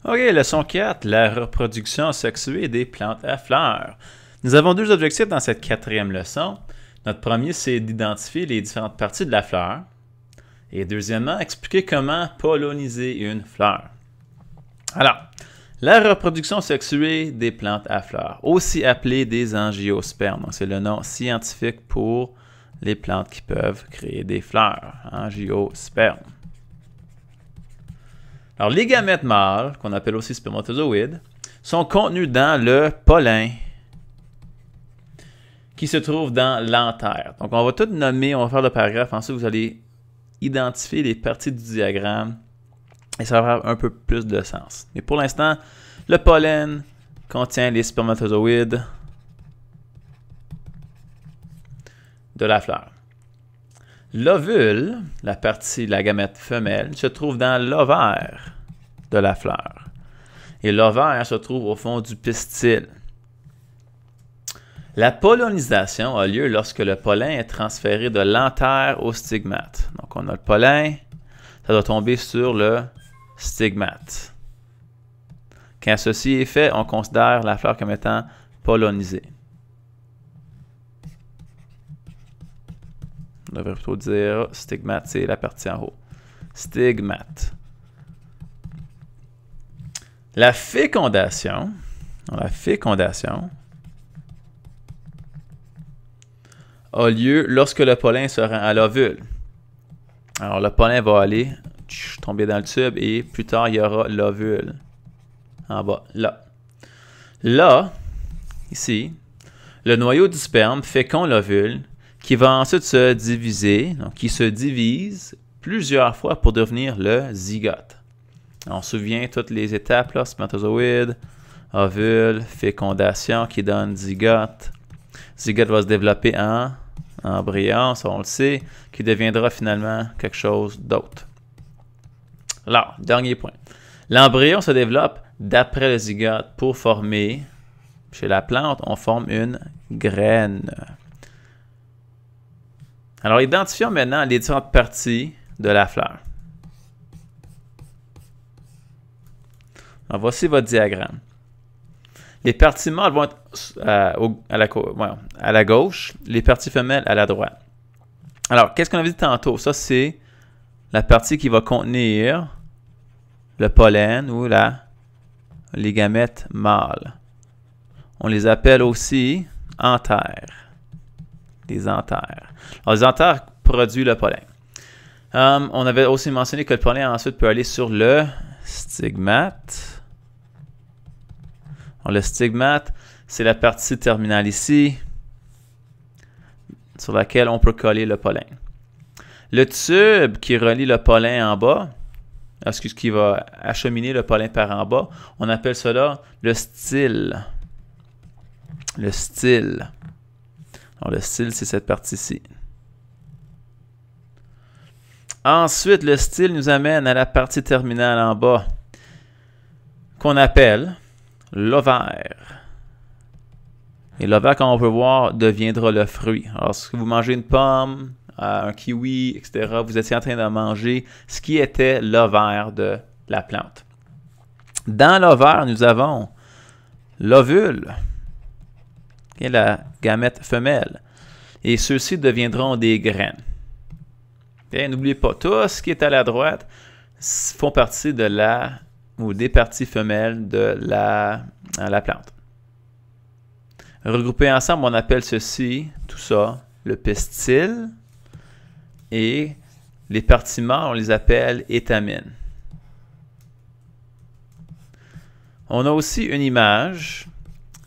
Ok, leçon 4, la reproduction sexuée des plantes à fleurs. Nous avons deux objectifs dans cette quatrième leçon. Notre premier, c'est d'identifier les différentes parties de la fleur. Et deuxièmement, expliquer comment polliniser une fleur. Alors, la reproduction sexuée des plantes à fleurs, aussi appelée des angiospermes. C'est le nom scientifique pour les plantes qui peuvent créer des fleurs. Angiospermes. Alors, les gamètes mâles, qu'on appelle aussi spermatozoïdes, sont contenus dans le pollen qui se trouve dans l'anthère. Donc, on va tout nommer, on va faire le paragraphe. Ensuite, vous allez identifier les parties du diagramme et ça va avoir un peu plus de sens. Mais pour l'instant, le pollen contient les spermatozoïdes de la fleur. L'ovule, la gamète femelle, se trouve dans l'ovaire de la fleur. Et l'ovaire se trouve au fond du pistil. La pollinisation a lieu lorsque le pollen est transféré de l'anthère au stigmate. Donc, on a le pollen, ça doit tomber sur le stigmate. Quand ceci est fait, on considère la fleur comme étant pollinisée. On devrait plutôt dire stigmate, c'est la partie en haut. Stigmate. La fécondation a lieu lorsque le pollen se rend à l'ovule. Alors, le pollen va aller tomber dans le tube et plus tard, il y aura l'ovule. En bas, là. Là, ici, le noyau du sperme féconde l'ovule qui va ensuite se diviser, donc qui se divise plusieurs fois pour devenir le zygote. On se souvient toutes les étapes, là, spermatozoïde, ovule, fécondation qui donne zygote. Zygote va se développer en embryon, ça on le sait, qui deviendra finalement quelque chose d'autre. Alors, dernier point. L'embryon se développe d'après le zygote pour former, chez la plante, on forme une graine. Alors, identifions maintenant les différentes parties de la fleur. Alors, voici votre diagramme. Les parties mâles vont être à la gauche, les parties femelles à la droite. Alors, qu'est-ce qu'on avait dit tantôt? Ça, c'est la partie qui va contenir le pollen ou les gamètes mâles. On les appelle aussi anthères. Les anthères. Alors, les anthères produisent le pollen. On avait aussi mentionné que le pollen ensuite peut aller sur le stigmate. Alors, le stigmate, c'est la partie terminale ici, sur laquelle on peut coller le pollen. Le tube qui relie le pollen en bas, qui va acheminer le pollen par en bas, on appelle cela le style. Le style. Alors, le style, c'est cette partie-ci. Ensuite, le style nous amène à la partie terminale en bas, qu'on appelle l'ovaire. Et l'ovaire, comme on peut voir, deviendra le fruit. Alors, si vous mangez une pomme, un kiwi, etc., vous étiez en train de manger ce qui était l'ovaire de la plante. Dans l'ovaire, nous avons l'ovule, qui est la gamète femelle. Et ceux-ci deviendront des graines. N'oubliez pas, tout ce qui est à la droite font partie de des parties femelles de la plante. Regroupés ensemble, on appelle tout ça, le pistil. Et les parties mâles, on les appelle étamines. On a aussi une image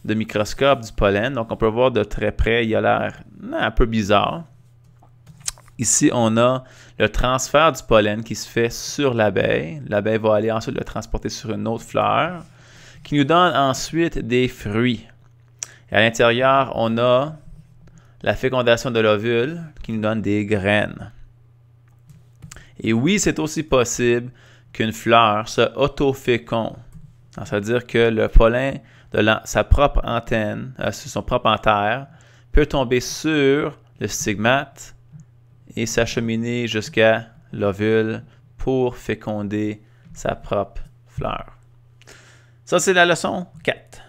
de microscope du pollen. Donc, on peut voir de très près, il a l'air un peu bizarre. Ici, on a le transfert du pollen qui se fait sur l'abeille. L'abeille va aller ensuite le transporter sur une autre fleur qui nous donne ensuite des fruits. Et à l'intérieur, on a la fécondation de l'ovule qui nous donne des graines. Et oui, c'est aussi possible qu'une fleur se autoféconde. Ça veut dire que le pollen de sa propre antenne, son propre anthère, peut tomber sur le stigmate et s'acheminer jusqu'à l'ovule pour féconder sa propre fleur. Ça, c'est la leçon 4.